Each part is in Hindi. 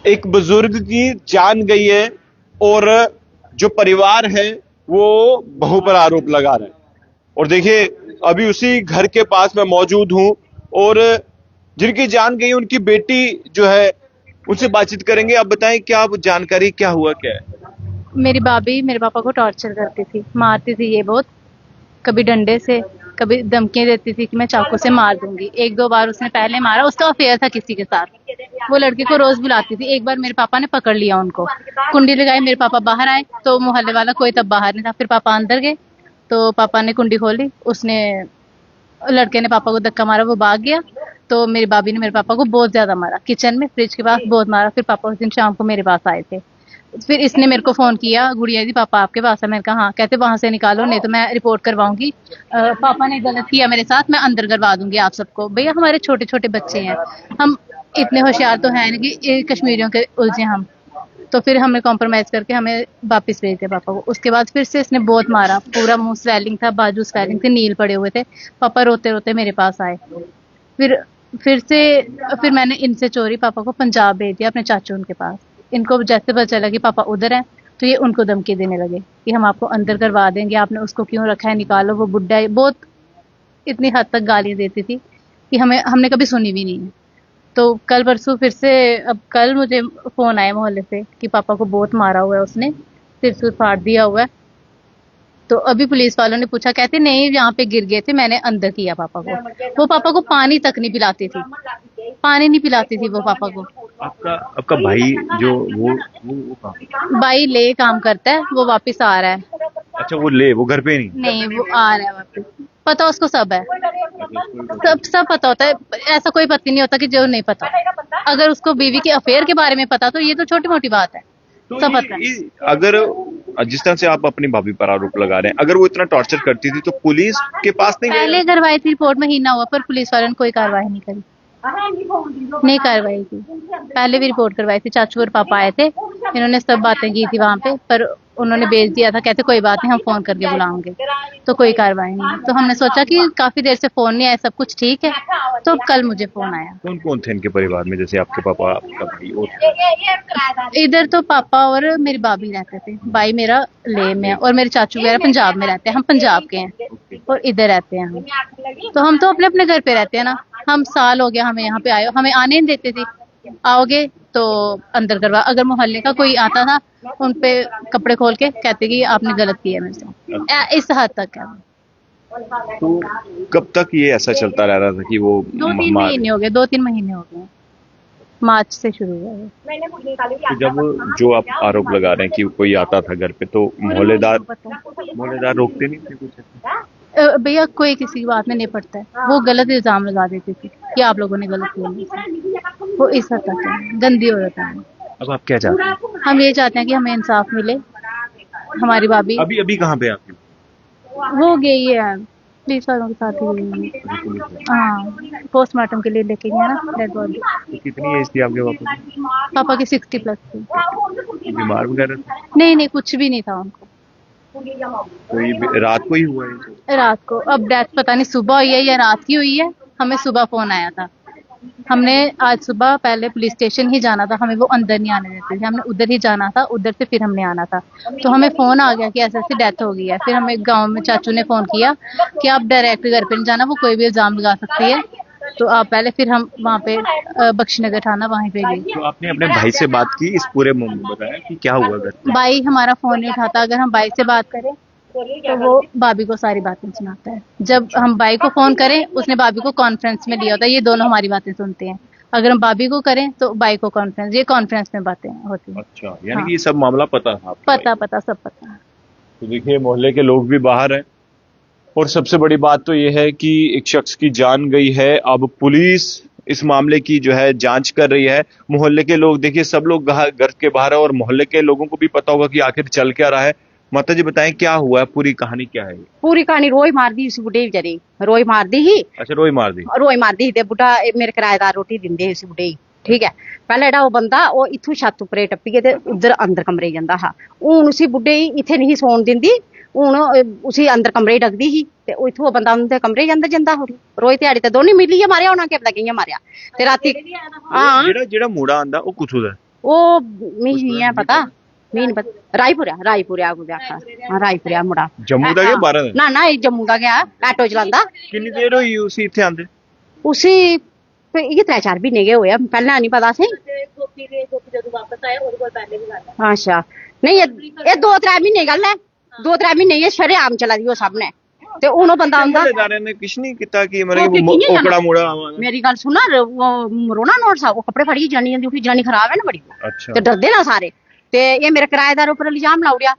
एक बुजुर्ग की जान गई है और जो परिवार है वो बहू पर आरोप लगा रहे हैं। और देखिए अभी उसी घर के पास मैं मौजूद हूं और जिनकी जान गई उनकी बेटी जो है उनसे बातचीत करेंगे। आप बताएं क्या जानकारी, क्या हुआ क्या है? मेरी भाभी मेरे पापा को टॉर्चर करती थी, मारती थी ये बहुत। कभी डंडे से, कभी धमकियां देती थी कि मैं चाकू से मार दूंगी। एक दो बार उसने पहले मारा, उसका अफेयर था किसी के साथ। वो लड़की को रोज बुलाती थी। एक बार मेरे पापा ने पकड़ लिया उनको, कुंडी लगाई। मेरे पापा बाहर आए तो मोहल्ले वाला कोई तब बाहर नहीं था। फिर पापा अंदर गए तो पापा ने कुंडी खोली, उसने लड़के ने पापा को धक्का मारा, वो भाग गया। तो मेरी भाभी ने मेरे पापा को बहुत ज्यादा मारा, किचन में फ्रिज के पास बहुत मारा। फिर पापा उस दिन शाम को मेरे पास आए थे। फिर इसने मेरे को फोन किया, गुड़िया दी पापा आपके पास है। मैंने कहा हाँ। कहते वहां से निकालो नहीं तो मैं रिपोर्ट करवाऊंगी। पापा ने गलत किया मेरे साथ, मैं अंदर करवा दूंगी आप सबको। भैया हमारे छोटे छोटे बच्चे हैं, हम इतने होशियार तो है नहीं कि कश्मीरियों के उलझे हम। तो फिर हमने कॉम्प्रोमाइज करके हमें वापस भेज दिया पापा को। उसके बाद फिर से इसने बहुत मारा, पूरा मुंह स्वेलिंग था, बाजू स्वेलिंग थे, नील पड़े हुए थे। पापा रोते रोते मेरे पास आए। फिर फिर से फिर मैंने इनसे चोरी पापा को पंजाब भेज दिया, अपने चाचू उनके पास। इनको जैसे पता चला कि पापा उधर हैं तो ये उनको धमकी देने लगे कि हम आपको अंदर करवा देंगे, आपने उसको क्यों रखा है, निकालो, वो बुड्ढा है। बहुत इतनी हद तक गालियां देती थी कि हमने कभी सुनी भी नहीं है। तो कल परसों फिर से, अब कल मुझे फोन आया मोहल्ले से कि पापा को बहुत मारा हुआ है उसने, सिर सुर फाड़ दिया हुआ है। तो अभी पुलिस वालों ने पूछा, कहते नहीं यहाँ पे गिर गए थे, मैंने अंदर किया पापा को। वो पापा को पानी तक नहीं पिलाती थी, पानी नहीं पिलाती थी वो पापा को। आपका आपका भाई जो वो कहाँ? भाई ले काम करता है, वो वापस आ रहा है। अच्छा वो घर पे नहीं? नहीं, वो आ रहा है वापस। पता उसको सब है, सब सब पता होता है। ऐसा कोई पति नहीं होता कि जो नहीं पता। अगर उसको बीवी के अफेयर के बारे में पता तो ये तो छोटी मोटी बात है, तो सब पता है। अगर जिस तरह से आप अपनी भाभी पर आरोप लगा रहे हैं, अगर वो इतना टॉर्चर करती थी तो पुलिस के पास नहीं गए? पहले करवाई थी रिपोर्ट, महीना हुआ, पर पुलिस वालों ने कोई कार्रवाई नहीं करी, नहीं कार्रवाई की। पहले भी रिपोर्ट करवाई थी, चाचू और पापा आए थे, इन्होंने सब बातें की थी वहां पे, पर उन्होंने भेज दिया था, कहते कोई बात नहीं, हम फोन करके बुलाएंगे। तो कोई कार्रवाई नहीं। तो हमने सोचा कि काफी देर से फोन नहीं आया, सब कुछ ठीक है। तो कल मुझे फोन आया। कौन कौन थे इनके परिवार में, जैसे आपके पापा, आपका भाई और? इधर तो पापा और मेरी भाभी रहते थे, भाई मेरा ले में है और मेरे चाचू वगैरह पंजाब में रहते हैं। हम पंजाब के हैं और इधर रहते हैं हम। तो हम तो अपने अपने घर पे रहते हैं ना। हम साल हो गया हमें यहाँ पे आए, हमें आने नहीं देते थे। आओगे तो अंदर करवा। अगर मोहल्ले का कोई आता था उन पे कपड़े खोल के कहते कि आपने गलत किया मेरे से। इस हद तक है। तो कब तक ये ऐसा चलता रह रहा था कि वो 2-3 महीने हो गए, 2-3 महीने हो गए। मार्च से शुरू हुआ है। तो जब जो आप आरोप लगा रहे हैं कि कोई आता था घर पे तो मोहल्लेदार रोकते नहीं थे कुछ? भैया कोई किसी की बात में नहीं पड़ता है, वो गलत इल्जाम लगा देती थी कि आप लोगों ने गलत किया। वो इस हद तक है, गंदी औरत है। अब आप क्या चाहते हैं? हम ये चाहते हैं कि हमें इंसाफ मिले। हमारी भाभी अभी अभी कहाँ पे आपकी? वो गई है, पुलिस वालों के साथ ही गई है। हाँ, पोस्टमार्टम के लिए लेके गया ना डेड बॉडी। तो कितनी एज थी आपके पापा की? पापा की 60 प्लस थी। बीमार वगैरह थे? नहीं नहीं, कुछ भी नहीं था उनको। कोई रात को ही हुआ है? रात को, अब डेथ पता नहीं सुबह हुई है या रात की हुई है। हमें सुबह फोन आया था, हमने आज सुबह पहले पुलिस स्टेशन ही जाना था, हमें वो अंदर नहीं आने देते थे, हमने उधर ही जाना था, उधर से फिर हमने आना था। तो हमें फोन आ गया कि ऐसे ऐसे डेथ हो गई है। फिर हमें गांव में चाचू ने फोन किया कि आप डायरेक्ट घर पे नहीं जाना, वो कोई भी इल्जाम लगा सकती है, तो आप पहले। फिर हम वहाँ पे बख्शीनगर थाना वहीं पे गए। तो आपने अपने भाई से बात की इस पूरे मामले में, बताया कि क्या हुआ घर पे? भाई हमारा फोन नहीं उठाता। अगर हम भाई से बात करें तो वो भाभी को सारी बातें सुनाता है। जब हम भाई को फोन करें उसने भाभी को कॉन्फ्रेंस में लिया होता है, ये दोनों हमारी बातें सुनते हैं। अगर हम भाभी को करें तो भाई को कॉन्फ्रेंस, ये कॉन्फ्रेंस में बातें होती हैं। अच्छा, यानी हाँ। कि ये सब मामला पता था आपको? पता सब पता है। तो देखिए मोहल्ले के लोग भी बाहर हैं और सबसे बड़ी बात तो ये है कि एक शख्स की जान गई है। अब पुलिस इस मामले की जो है जांच कर रही है। मोहल्ले के लोग, देखिए सब लोग घर के बाहर है और मोहल्ले के लोगों को भी पता होगा कि आखिर चल क्या रहा है। माता जी बताएं क्या हुआ है, पूरी कहानी क्या है? पूरी कहानी रोई मार दी उस बुढ़े बेचारे, रोई मार दी ही। अच्छा, रोई मार दी? रोई मार दी ते बुढ़ा मेरे किराएदार रोटी दिंदे उस बुढ़े ही, ठीक है। पहले जेड़ा वो बंदा वो इथों छत उपरे टप्पी ते उधर अंदर कमरे जांदा हा। हुण उसी बुढ़े ही इत्थे नहीं सौन दिंदी, ਹੁਣ ਉਸੇ ਅੰਦਰ ਕਮਰੇ ਡਗਦੀ ਸੀ ਤੇ ਉਥੋਂ ਬੰਦਾ ਉਹਦੇ ਕਮਰੇ ਜਾਂਦਾ ਜਾਂਦਾ ਹੋ ਰੋਜ਼ ਦਿਹਾੜੀ ਤੇ ਦੋਨੇ ਮਿਲੀ ਆ ਮਾਰਿਆ ਉਹਨਾਂ ਕੇ ਪਤਾ ਕਿੰਨੇ ਮਾਰਿਆ ਤੇ ਰਾਤੀ ਹਾਂ ਜਿਹੜਾ ਮੁੰਡਾ ਆਂਦਾ ਉਹ ਕਿੱਥੋਂ ਦਾ? ਉਹ ਮੈਨੂੰ ਨਹੀਂ ਪਤਾ ਮੈਨੂੰ ਪਤਾ ਰਾਈਪੁਰਿਆ ਕੋ ਆਖਾ ਹਾਂ ਰਾਈਪੁਰਿਆ ਮੁੰਡਾ ਜੰਮੂ ਦਾ ਕਿ ਬਾਹਰ ਦਾ? ਨਾ ਇਹ ਜੰਮੂ ਦਾ ਗਿਆ ਆਟੋ ਚਲਾਉਂਦਾ। ਕਿੰਨੀ ਦੇਰ ਹੋਈ ਉਸੇ ਇੱਥੇ ਆਂਦੇ? ਉਸੇ ਇਹ 3-4 ਮਹੀਨੇ ਗਏ ਹੋਏ ਆ, ਪਹਿਲਾਂ ਨਹੀਂ ਪਤਾ ਸੀ। ਗੋਪੀ ਜਦੋਂ ਵਾਪਸ ਆਏ ਉਹਦੇ ਕੋਲ ਪਹਿਲੇ ਵੀ ਗੱਲ ਅੱਛਾ ਨਹੀਂ ਇਹ 2-3 ਮਹੀਨੇ ਗੱਲ ਹੈ, 2-3 ਮਹੀਨੇ ਇਹ ਸ਼ਰੇਆਮ ਚਲਾ ਦੀ ਉਹ ਸਭ ਨੇ ਤੇ ਹੁਣ ਉਹ ਬੰਦਾ ਆਉਂਦਾ ਨੇ ਕੁਛ ਨਹੀਂ ਕੀਤਾ ਕਿ ਮਤਲਬ ਓਕੜਾ ਮੋੜਾ ਮੇਰੀ ਗੱਲ ਸੁਣਾ ਰੋਣਾ ਨੋਟ ਸਾਹਿਬ ਉਹ ਕੱਪੜੇ ਫੜੀ ਜਨਾਨੀ ਦੀ ਜਨਾਨੀ ਖਰਾਬ ਹੈ ਨਾ ਬੜੀ ਅੱਛਾ ਤੇ ਡਰਦੇ ਨਾ ਸਾਰੇ ਤੇ ਇਹ ਮੇਰੇ ਕਿਰਾਏਦਾਰ ਉੱਪਰ ਇਲਜ਼ਾਮ ਲਾਉ ਰਿਹਾ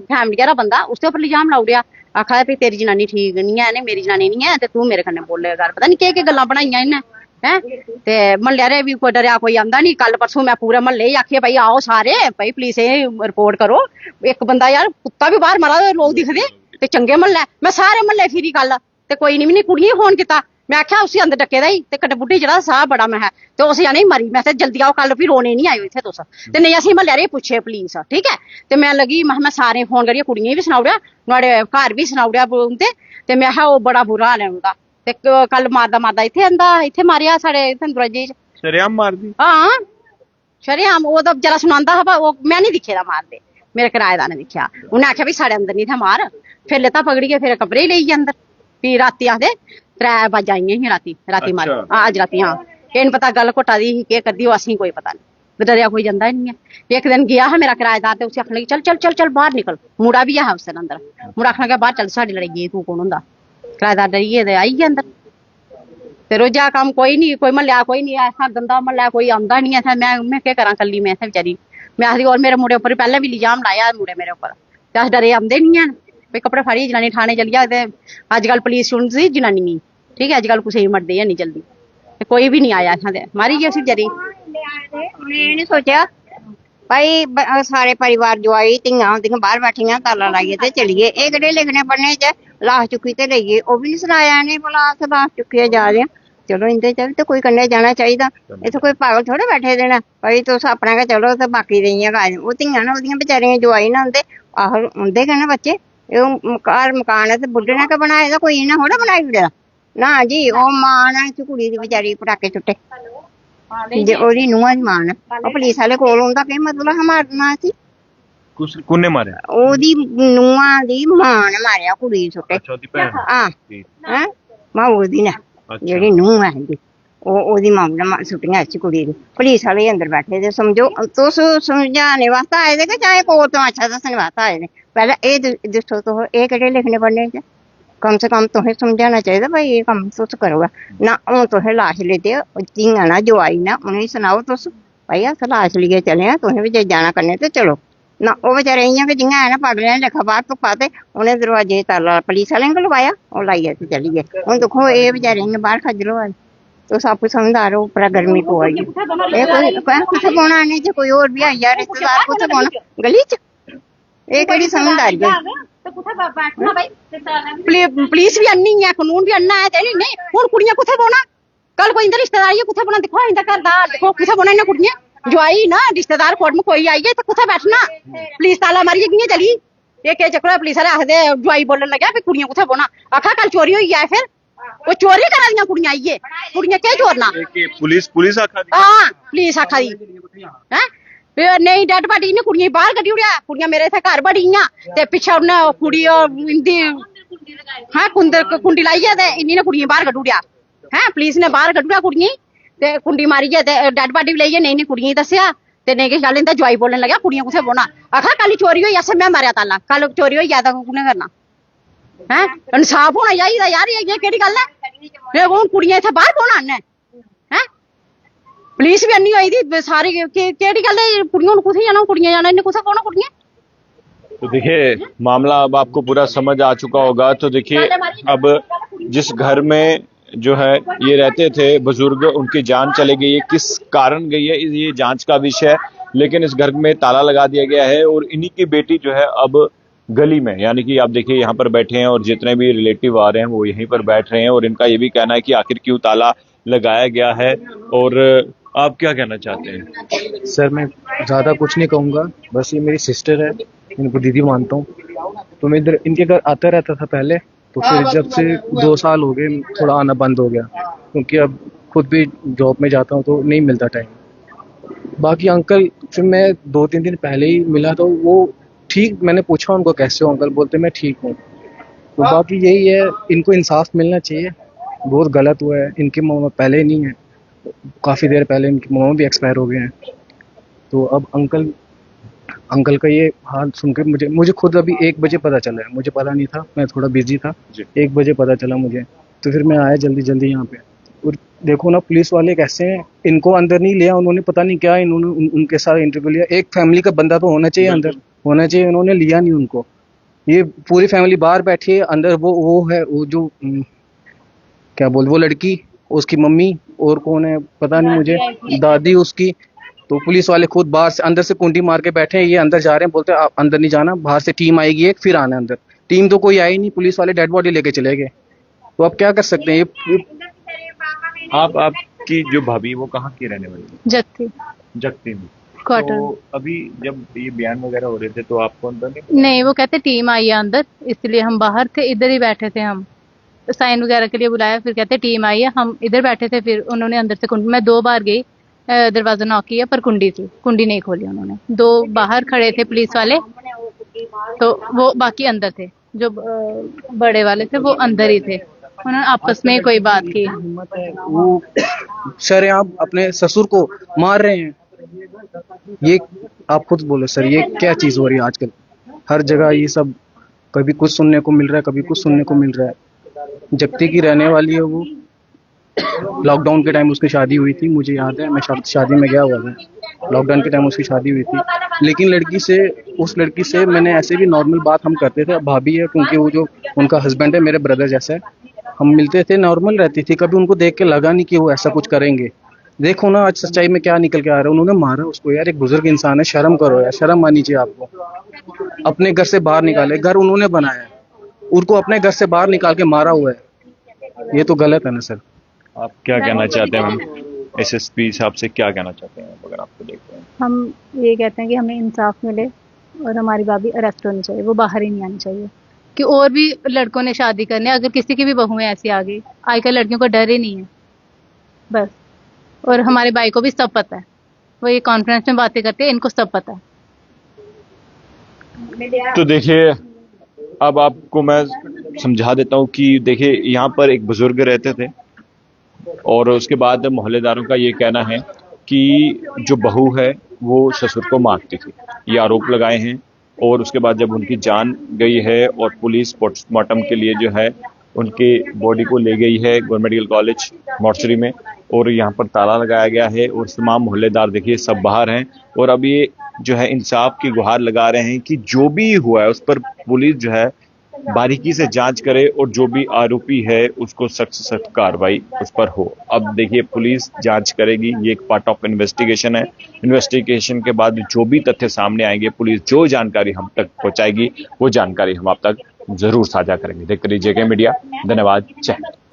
ਫੈਮਿਲੀ ਵਾਲਾ ਬੰਦਾ ਉਸਦੇ ਉੱਪਰ ਇਲਜ਼ਾਮ ਲਾਉ ਰਿਹਾ ਆਖਾ ਵੀ ਤੇਰੀ ਜਨਾਨੀ ਠੀਕ ਨਹੀਂ ਹੈ ਨੇ ਮੇਰੀ ਜਨਾਨੀ ਨਹੀਂ ਹੈ ਤੇ ਤੂੰ ਮੇਰੇ ਕन्ने ਬੋਲੇ ਗੱਲ ਪਤਾ ਨਹੀਂ ਕੀ ਗੱਲਾਂ ਬਣਾਈਆਂ ਇਹਨੇ ਹੈ ਤੇ ਮਹੱਲੇ ਰੇ ਵੀ ਕੋਈ ਡਰਿਆ ਕੋਈ ਆਂਦਾ ਨਹੀਂ। ਕੱਲ ਪਰਸੋਂ ਮੈਂ ਪੂਰੇ ਮਹੱਲੇ ਆਖਿਆ ਭਾਈ आओ सारे भाई पुलिस रिपोर्ट करो। एक बंदा यार कुत्ता भी बाहर मारा लोग दिखदे ते चंगे महल्ले मैं सारे महल्ले फिरी कल ते कोई नहीं कुड़ियां फोन किता मैं आख्या उसी अंदर डके दा ही ते कट बुड्ढी जेड़ा साह बड़ा मैं ते उस जाने मरी मैं जल्दी आओ कल भी रोने नहीं आयो इत्थे तुस ते नहीं असीं महल्ले रे पुछे पुलिस ठीक है ते मैं लगी मैं सारे फोन करियै कुड़ियां भी सनाउड़िया नुआड़े घर भी सनाउड़िया ते मैं ओह बड़ा बुरा हाल है उनदा ते कल मारदा इत्थे आंदा इत्थे मारिया साढ़े इत्थे दरवाजे च शरेआम मार दी। हाँ शरेआम वो तो जरा सुनांदा हा वो मैं नहीं दिखे दा मारदे मेरे किराएदार ने दिखा उन्हें आख्या भी साढ़े अंदर नहीं थे मार फिर लेता पकड़िए फिर कपड़े ही लेइए अंदर फिर राती आखदे 3 बज आईयां ही राती मार अज राती हाँ किन पता गल घोटा दी केह् करदी असीं कोई पता नहीं डरिया कोई जंदा नहीं है। एक दिन गया है मेरा किराएदार ते उसे आखन लगी चल चल चल चल बाहर निकल मुड़ा भी है उस अंदर मुड़ा आखन लगा बाहर चल साडी लड़ाई तू कौन हुंदा किराएदार डरिए ते आई गया अंदर ते रोजा काम कोई नहीं कोई महल्ला कोई नहीं ऐसा गंदा महल्ला कोई आंदा नहीं है। मैं क्या करा कली मैं बेचारी मैं आखदी और मेरे मुंडे उपर पहले भी इल्जाम लाया मुंडे मेरे उपर ते अस डरे आंदे नहीं हैं भाई कपड़े फाड़ी जनानी थाने चली जा ते अजकल पुलिस सुनदी जनानी ठीक है अजकल कुछ मरदे है नहीं जल्दी ते कोई भी नहीं आया इत्थां ते मारी गई उसी बेचारी मैं नहीं सोचा भाई सारे परिवार जो आई धियां होंदियां बाहर बैठियां ताला लाइए ते चलिए एह् किहड़े लिखने पढ़ने च लाश चुक्की ते लेइए ओह् भी नहीं सनाया इ'नें भला अस लाश चुक्कियै जा रहे हैं चलो इंदे च भी तो कोई कन्नै जाना चाहिदा इत्थे कोई पागल थोड़े बैठे दे न भाई तुस अपना गै चलो ते बाकी दियां गै ओह् धियां न ओह्दियां बेचारियां जो आई ना उंदे आहो उंदे गै न बच्चे घर मकान है ते बुड्ढे ने गै बनाए दा कोई इ'यां थोड़ा बनाई ओड़े दा ना जी ओह् मां ने कुड़ी दी बेचारी पटाके सुट्टे जे ओह्दी नूंहां दी मां ने ओह् पुलिस आह्ले कोल उंदा केह् मतलब हा मारना सी कुन्ने मारे ओह्दी नूंहां दी मां ने मारेआ कुड़ी दी सुट्टे अच्छा ओदी भैन हां मां ओह्दी ने जेह्ड़ी नूंह है इंदी ओह्दी मां ने सुट्टियां इस कुड़ी दी पुलिस आह्ले अंदर बैठे दे समझो तुस समझाने वास्ते आए दे कि चाहे कोर्ट तमाशा दस्सने वास्ते आए दे पैह्ले एह् दस्सो तुस एह् केह्ड़े लिखने पढ़ने च कम से कम तुसें समझाना चाहिदा भाई एह् कम्म तुस करो ना हून तुसें लाश लेते धियां ना जो आई ना उ'नेंगी सनाओ तुस भाई अस लाश लेइयै चले आं तुसें बी जे जाना कन्नै ते चलो ना ओह् बेचारे इ'यां गै जियां है ना पागलें आह्ला लेखा बाहर धुप्पा ते उ'नें दरवाजे ताला पुलिस आह्लें गै लवाया ओह् लाइयै ते चली गे हून दिक्खो एह् बेचारे इ'यां बाहर खज्जल होआ दे तुस आपूं समझदार हो उप्परा गर्मी पवा दी एह् कोई कुत्थै पौना इ'नें च कोई होर भी आई जा रिश्तेदार कुत्थै पौना गली च एह् केह्ड़ी समझदारी है पुलिस भी अन्नी है कानून भी अन्ना है नहीं हुन कुड़ियां कुत्थै पौना कल कोई इंदा रिश्तेदार कुत्थै पौना दिक्खो इंदा घर दा दिक्खो कुत्थै पौना इन्हें कुड़ियां जो आई ना रिश्तेदार कोर्ट में कोई आई है तो कुत्थै बैठना पुलिस ताला मारियै कि'यां चली ये केह् चक्कर है पुलिस आह्ले आखदे जोआई बोलन लग्या भी कुड़ियां कुत्थै पौना आखा कल चोरी होई जाए फिर वो चोरी करा दियां कुड़ियां आइयै कुड़ियां केह् चोरना पुलिस आखा दी हां पुलिस आखा दी हैं नहीं डेड बॉडी ने कुड़ियां बाहर कड्ढी ओड़ेआ कुड़ियां मेरे इत्थे घर बड़ियां ते पिच्छे उन्नै कुड़ी इंदी हां कुंडी लाइयै ते इन्नी ने कुड़ियां बाहर कड्ढी ओड़ेआ हैं पुलिस ने बाहर कड्ढी ओड़ेआ कुड़ियां ते कुंडी मारियै ते डेड बॉडी भी लेइयै नहीं कुड़ियां दस्सेआ ते नेईं किश गल्ल इंदा जोआई बोलन लग्या कुड़ियां कुत्थै पौना आखा कल चोरी होई असें मैं मारेआ ताला कल चोरी होई जा तां कु'न्नै करना हैं इंसाफ होना चाहिदा यार ये केह्ड़ी गल्ल है हून कुड़ियां इत्थे बाहर पौना इन्नै हैं पुलिस भी अन्नी होई दी सारी केह्ड़ी गल्ल है कुड़ियां हून कुत्थै जाना कुड़ियां जाना इन्नै कुत्थै पौना कुड़ियां तो देखिए मामला अब आपको पूरा समझ आ चुका होगा। तो देखिए अब जिस घर में जो है ये रहते थे बुजुर्ग उनकी जान चली गई है किस कारण गई है ये जांच का विषय है लेकिन इस घर में ताला लगा दिया गया है और इन्हीं की बेटी जो है अब गली में यानी कि आप देखिए यहाँ पर बैठे हैं और जितने भी रिलेटिव आ रहे हैं वो यहीं पर बैठ रहे हैं और इनका ये भी कहना है कि आखिर क्यों ताला लगाया गया है। और आप क्या कहना चाहते हैं? सर मैं ज़्यादा कुछ नहीं कहूँगा बस ये मेरी सिस्टर है इनको दीदी मानता हूँ तो मैं इधर इनके घर आता रहता था पहले, तो फिर जब से 2 साल हो गए थोड़ा आना बंद हो गया, क्योंकि अब खुद भी जॉब में जाता हूँ तो नहीं मिलता टाइम। बाकी अंकल फिर मैं 2-3 दिन पहले ही मिला तो वो ठीक, मैंने पूछा उनको कैसे हो अंकल, बोलते मैं ठीक हूँ। तो बाकी यही है, इनको इंसाफ मिलना चाहिए, बहुत गलत हुआ है। इनकी मम्मा पहले नहीं है, काफ़ी देर पहले इनकी मम्मा भी एक्सपायर हो गए हैं। तो अब अंकल का ये हाल सुन के मुझे खुद अभी 1 बजे पता चला है, मुझे पता नहीं था, मैं थोड़ा बिजी था। 1 बजे पता चला मुझे, तो फिर मैं आया जल्दी यहाँ पे। और देखो ना पुलिस वाले कैसे हैं, इनको अंदर नहीं लिया उन्होंने, पता नहीं क्या इन्होंने उनके साथ इंटरव्यू लिया। एक फैमिली का बंदा तो होना चाहिए अंदर, होना चाहिए, उन्होंने लिया नहीं उनको। ये पूरी फैमिली बाहर बैठी है, अंदर वो है, वो जो क्या बोल, वो लड़की, उसकी मम्मी और कौन है पता नहीं मुझे, दादी उसकी। तो पुलिस वाले खुद बाहर से अंदर से कुंडी मार के बैठे हैं, ये अंदर जा रहे हैं, बोलते हैं आप अंदर नहीं जाना, बाहर से टीम आएगी एक, फिर आना अंदर। टीम तो कोई आई नहीं, पुलिस वाले डेड बॉडी लेके चले गए। तो अब क्या कर सकते हैं ये आपकी जो भाभी वो कहाँ की रहने वाली है? जगती जगती में। क्वार्टर। तो अभी जब ये बयान वगैरह हो रहे थे तो आपको अंदर नहीं? नहीं, वो कहते टीम आई है अंदर, इसलिए हम बाहर थे, इधर ही बैठे थे हम, साइन वगैरह के लिए बुलाया, फिर कहते टीम आई है, हम इधर बैठे थे। फिर उन्होंने अंदर से कुंडी, मैं 2 बार गई, दरवाजा नॉक किया पर कुंडी थी, कुंडी नहीं खोली उन्होंने। 2 बाहर खड़े थे पुलिस वाले, तो वो बाकी अंदर थे, जो बड़े वाले थे वो अंदर ही थे, उन्होंने आपस में कोई बात की। वो शरेआम अपने ससुर को मार रहे हैं। ये आप खुद बोलो सर, ये क्या चीज हो रही है आजकल? हर जगह ये सब, कभी कुछ सुनने को मिल रहा है, कभी कुछ सुनने को मिल रहा है। जगती की रहने वाली है वो, लॉकडाउन के टाइम उसकी शादी हुई थी, मुझे याद है, मैं शादी में गया हुआ था, लॉकडाउन के टाइम उसकी शादी हुई थी। लेकिन उस लड़की से मैंने ऐसे भी नॉर्मल बात हम करते थे, भाभी है क्योंकि वो जो उनका हस्बैंड है मेरे ब्रदर जैसा है, हम मिलते थे, नॉर्मल रहती थी, कभी उनको देख के लगा नहीं कि वो ऐसा कुछ करेंगे। देखो ना आज सच्चाई में क्या निकल के आ रहा है, उन्होंने मारा उसको। यार एक बुजुर्ग इंसान है, शर्म करो यार, शर्म आनी चाहिए आपको। अपने घर से बाहर निकाले, घर उन्होंने बनाया है, उनको अपने घर से बाहर निकाल के मारा हुआ है, ये तो गलत है ना सर। आप क्या कहना चाहते हैं मैम? एसएसपी साहब से क्या कहना चाहते हैं अगर आपको देखते हैं? हम ये कहते हैं कि हमें इंसाफ मिले और हमारी भाभी अरेस्ट होनी चाहिए, वो बाहर ही नहीं आनी चाहिए। कि और भी लड़कों ने शादी करने, अगर किसी की भी बहुएं ऐसी आ गई, आजकल लड़कियों को डर ही नहीं है बस। और हमारे भाई को भी सब पता है, वो ये कॉन्फ्रेंस में बातें करते हैं, इनको सब पता है। तो देखिए, अब आपको मैं समझा देता हूँ कि देखिए यहाँ पर एक बुजुर्ग रहते थे और उसके बाद मोहल्लेदारों का ये कहना है कि जो बहू है वो ससुर को मारती थी, ये आरोप लगाए हैं। और उसके बाद जब उनकी जान गई है और पुलिस पोस्टमार्टम के लिए जो है उनके बॉडी को ले गई है गवर्नमेंट मेडिकल कॉलेज मॉर्चरी में, और यहाँ पर ताला लगाया गया है और तमाम मोहल्लेदार देखिए सब बाहर हैं। और अब ये जो है इंसाफ की गुहार लगा रहे हैं कि जो भी हुआ है उस पर पुलिस जो है बारीकी से जांच करे और जो भी आरोपी है उसको सख्त से सख्त कार्रवाई उस पर हो। अब देखिए पुलिस जांच करेगी, ये एक पार्ट ऑफ इन्वेस्टिगेशन है। इन्वेस्टिगेशन के बाद जो भी तथ्य सामने आएंगे, पुलिस जो जानकारी हम तक पहुंचाएगी वो जानकारी हम आप तक जरूर साझा करेंगे। देखते रहिए जेके मीडिया। धन्यवाद। जय हिंद।